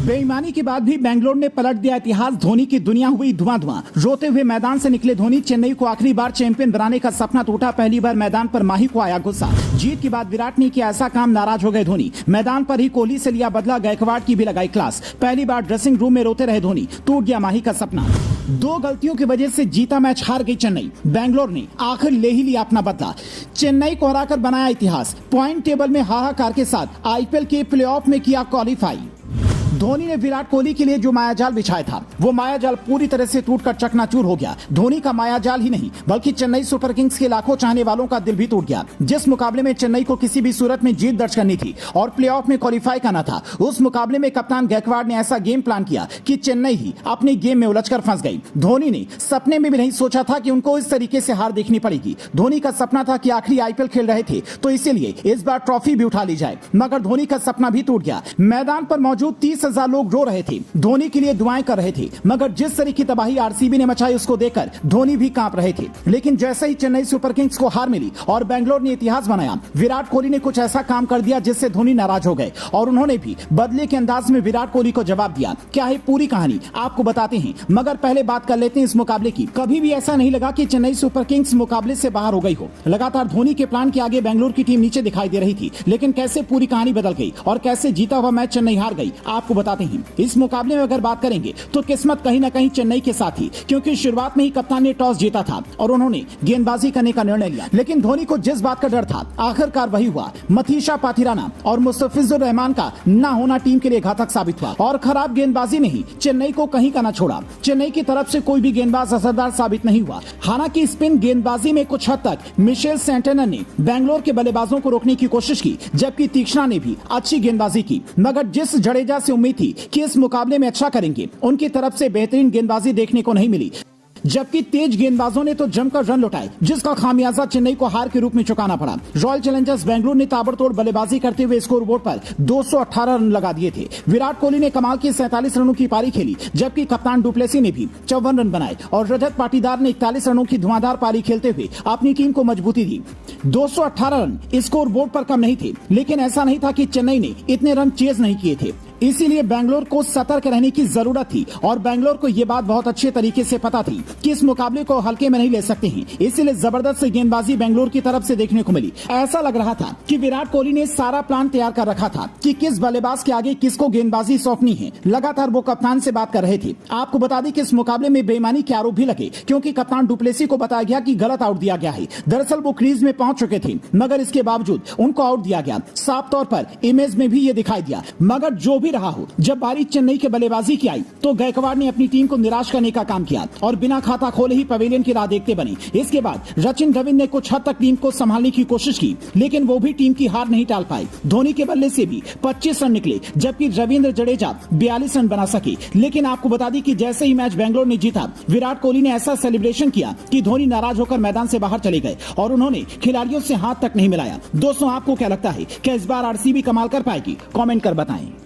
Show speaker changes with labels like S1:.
S1: बेईमानी के बाद भी बेंगलोर ने पलट दिया इतिहास। धोनी की दुनिया हुई धुआं। रोते हुए मैदान से निकले धोनी। चेन्नई को आखिरी बार चैंपियन बनाने का सपना टूटा। पहली बार मैदान पर माही को आया गुस्सा। जीत के बाद विराट ने किया ऐसा काम, नाराज हो गए धोनी। मैदान पर ही कोहली से लिया बदला, गायकवाड़ की भी लगाई क्लास। पहली बार ड्रेसिंग रूम में रोते रहे धोनी। टूट गया माही का सपना। 2 गलतियों की वजह से जीता मैच हार गई चेन्नई। बेंगलोर ने आखिर ले ही लिया अपना बदला। चेन्नई को हराकर बनाया इतिहास। पॉइंट टेबल में हाहाकार के साथ आईपीएल के प्लेऑफ में किया क्वालिफाई। धोनी ने विराट कोहली के लिए जो मायाजाल बिछाया था, वो मायाजाल पूरी तरह से टूटकर चकनाचूर हो गया। धोनी का मायाजाल ही नहीं, बल्कि चेन्नई सुपर किंग्स के लाखों चाहने वालों का दिल भी टूट गया। जिस मुकाबले में चेन्नई को किसी भी सूरत में जीत दर्ज करनी थी और प्लेऑफ में क्वालिफाई करना था, उस मुकाबले में कप्तान गायकवाड़ ने ऐसा गेम प्लान किया कि चेन्नई ही अपने गेम में उलझकर फंस गई। धोनी ने सपने में भी नहीं सोचा था कि उनको इस तरीके से हार देखनी पड़ेगी। धोनी का सपना था कि आखिरी आईपीएल खेल रहे थे तो इसीलिए इस बार ट्रॉफी भी उठा ली जाए, मगर धोनी का सपना भी टूट गया। मैदान पर मौजूद 30,000 लोग रो रहे थे, धोनी के लिए दुआएं कर रहे थे, मगर जिस तरह की तबाही आरसीबी ने मचाई उसको देखकर धोनी भी कांप रहे थे। लेकिन जैसे ही चेन्नई सुपर किंग्स को हार मिली और बेंगलोर ने इतिहास बनाया, विराट कोहली ने कुछ ऐसा काम कर दिया जिससे धोनी नाराज हो गए और उन्होंने भी बदले के अंदाज में विराट कोहली को जवाब दिया। क्या है पूरी कहानी आपको बताते हैं, मगर पहले बात कर लेते हैं इस मुकाबले की। कभी भी ऐसा नहीं लगा कि चेन्नई सुपर किंग्स मुकाबले से बाहर हो गई हो। लगातार धोनी के प्लान के आगे बेंगलोर की टीम नीचे दिखाई दे रही थी, लेकिन कैसे पूरी कहानी बदल गई और कैसे जीता हुआ मैच चेन्नई हार गई, आपको बताते हैं। इस मुकाबले में अगर बात करेंगे तो किस्मत कहीं ना कहीं चेन्नई के साथ थी, क्योंकि शुरुआत में ही कप्तान ने टॉस जीता था और उन्होंने गेंदबाजी करने का निर्णय लिया। लेकिन धोनी को जिस बात का डर था, आखिरकार वही हुआ। मथीशा पाथिराना और मुस्तफिजुर रहमान का ना होना टीम के लिए घातक साबित हुआ और खराब गेंदबाजी ने ही चेन्नई को कहीं का ना छोड़ा। चेन्नई की तरफ से कोई भी गेंदबाज असरदार साबित नहीं हुआ। हालांकि स्पिन गेंदबाजी में कुछ हद तक मिशेल सेंटेनर ने बेंगलोर के बल्लेबाजों को रोकने की कोशिश की, जबकि तीक्ष्णा ने भी अच्छी गेंदबाजी की। मगर जिस जडेजा से उम्मीद थी कि इस मुकाबले में अच्छा करेंगे, उनकी तरफ से बेहतरीन गेंदबाजी देखने को नहीं मिली। जबकि तेज गेंदबाजों ने तो जमकर रन लौटाए, जिसका खामियाजा चेन्नई को हार के रूप में चुकाना पड़ा। रॉयल चैलेंजर्स बेंगलुरु ने ताबड़तोड़ बल्लेबाजी करते हुए स्कोर बोर्ड पर 218 रन लगा दिए थे। विराट कोहली ने कमाल के 47 रनों की पारी खेली, जबकि कप्तान डुप्लेसी ने भी 54 रन बनाए और रजत पाटीदार ने 41 रनों की धुआंधार पारी खेलते हुए अपनी टीम को मजबूती दी। 218 रन स्कोर बोर्ड पर कम नहीं थे, लेकिन ऐसा नहीं था कि चेन्नई ने इतने रन चेज नहीं किए थे। इसीलिए बेंगलोर को सतर्क रहने की जरूरत थी और बेंगलोर को यह बात बहुत अच्छे तरीके से पता थी कि इस मुकाबले को हल्के में नहीं ले सकते हैं। इसीलिए जबरदस्त गेंदबाजी बेंगलोर की तरफ से देखने को मिली। ऐसा लग रहा था कि विराट कोहली ने सारा प्लान तैयार कर रखा था कि किस बल्लेबाज के आगे किसको गेंदबाजी सौंपनी है। लगातार वो कप्तान से बात कर रहे थे। आपको बता दें कि इस मुकाबले में बेईमानी के आरोप भी लगे, क्योंकि कप्तान डुप्लेसी को बताया गया कि गलत आउट दिया गया है। दरअसल वो क्रीज में पहुंच चुके थे, मगर इसके बावजूद उनको आउट दिया गया। साफ तौर पर इमेज में भी ये दिखाई दिया। मगर जो भी रहा हो, जब बारी चेन्नई के बल्लेबाजी की आई तो गायकवाड़ ने अपनी टीम को निराश करने का काम किया और बिना खाता खोले ही पवेलियन की राह देखते बने। इसके बाद सचिन रविंद्र ने कुछ हद तक टीम को संभालने की कोशिश की, लेकिन वो भी टीम की हार नहीं टाल पाए। धोनी के बल्ले से भी 25 रन निकले, जबकि रविंद्र जडेजा 42 रन बना सके। लेकिन आपको बता दी कि जैसे ही मैच बेंगलोर ने जीता, विराट कोहली ने ऐसा सेलिब्रेशन किया कि धोनी नाराज होकर मैदान से बाहर चले गए और उन्होंने खिलाड़ियों से हाथ तक नहीं मिलाया। दोस्तों, आपको क्या लगता है, क्या इस बार आरसीबी कमाल कर पाएगी? कमेंट कर बताएं।